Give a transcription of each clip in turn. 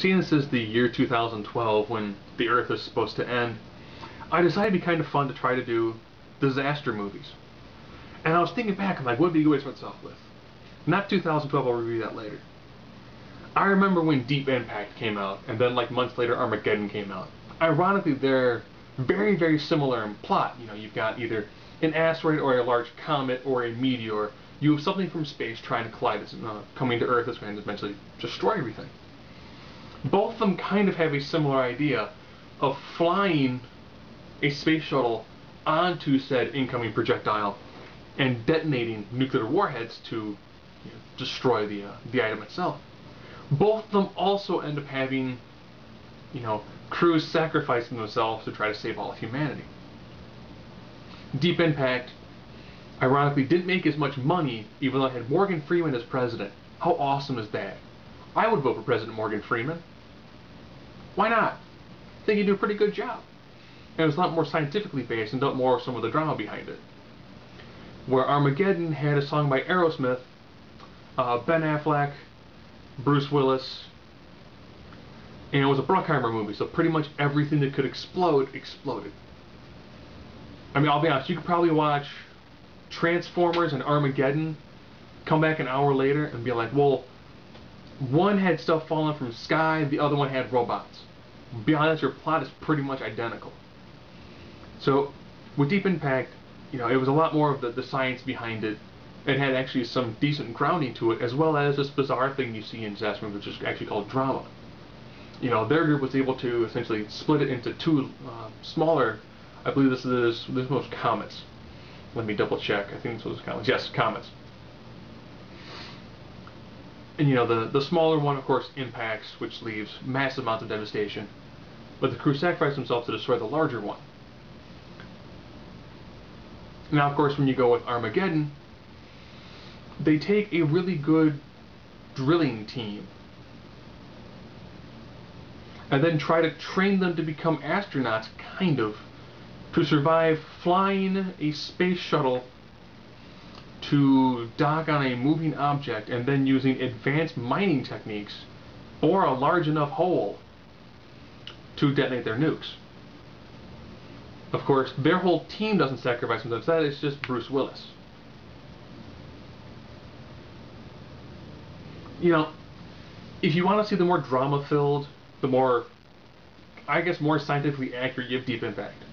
Seeing this is the year 2012 when the Earth is supposed to end, I decided it'd be kind of fun to try to do disaster movies. And I was thinking back, I'm like, what would be a good way to start this off with? Not 2012, I'll review that later. I remember when Deep Impact came out, and then like months later Armageddon came out. Ironically, they're very, very similar in plot. You know, you've got either an asteroid or a large comet or a meteor. You have something from space trying to collide, coming to Earth that's going to eventually destroy everything. Both of them kind of have a similar idea of flying a space shuttle onto said incoming projectile and detonating nuclear warheads to destroy the item itself. Both of them also end up having, crews sacrificing themselves to try to save all of humanity. Deep Impact, ironically, didn't make as much money, even though it had Morgan Freeman as president. How awesome is that? I would vote for President Morgan Freeman. Why not? I think he'd do a pretty good job. And it was a lot more scientifically based and dealt more with some of the drama behind it. Where Armageddon had a song by Aerosmith, Ben Affleck, Bruce Willis, and it was a Bruckheimer movie, so pretty much everything that could explode, exploded. I mean, I'll be honest, you could probably watch Transformers and Armageddon, come back an hour later and be like, well, one had stuff falling from the sky, the other one had robots. Be honest, your plot is pretty much identical. So, with Deep Impact, it was a lot more of the science behind it. It had actually some decent grounding to it, as well as this bizarre thing you see in disaster movies, which is actually called drama. Their group was able to essentially split it into two smaller, I believe this was comets. Let me double check, I think this was comets. Yes, comets. And the smaller one, of course, impacts, which leaves massive amounts of devastation. But the crew sacrifice themselves to destroy the larger one. Now, of course, when you go with Armageddon, they take a really good drilling team and then try to train them to become astronauts, kind of, to survive flying a space shuttle to dock on a moving object and then using advanced mining techniques bore a large enough hole to detonate their nukes. Of course, their whole team doesn't sacrifice themselves. That is just Bruce Willis. If you want to see the more drama-filled, the more, I guess, more scientifically accurate, you have Deep Impact.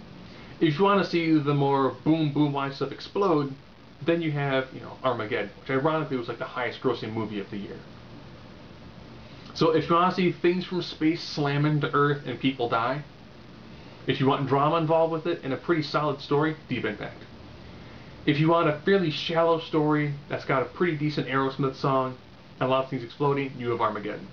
If you want to see the more boom-boom-wise stuff explode, then you have, Armageddon, which ironically was like the highest-grossing movie of the year. So if you want to see things from space slam into Earth and people die, if you want drama involved with it and a pretty solid story, Deep Impact. If you want a fairly shallow story that's got a pretty decent Aerosmith song and a lot of things exploding, you have Armageddon.